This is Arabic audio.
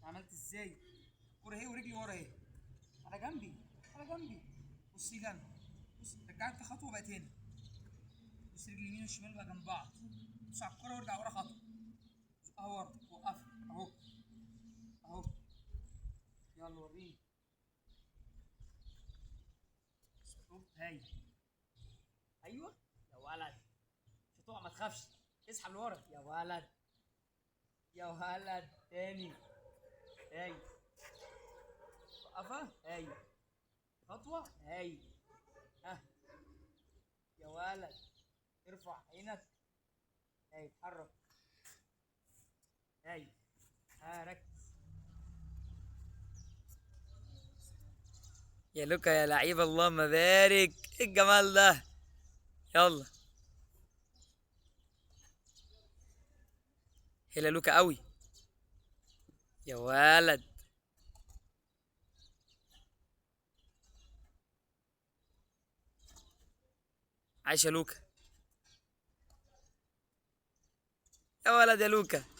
عملت ازاي؟ الكوره اهي ورجلي ورا اهي، على جنبي، على جنبي. بصي لي انا، بص رجعت خطوه بقت هنا. بص رجلي اليمين والشمال بقى جنب بعض. بص على الكوره وارجع ورا خطوه. اهو ورا وقف اهو. اهو. يلا وريني. ستوب هاي. ايوه يا ولد، مش هتقع ما تخافش. اسحب لورا يا ولد، يا ولد تاني. هاي. وقفه هاي. خطوه هاي. ها يا ولد، ارفع عينك. هاي اتحرك. هاي. ها ركز. يا لوكا يا لعيب، اللهم بارك، ايه الجمال ده. يلا. هلا لوكا قوي. يا ولد. عايش يا لوكا. يا ولد يا لوكا.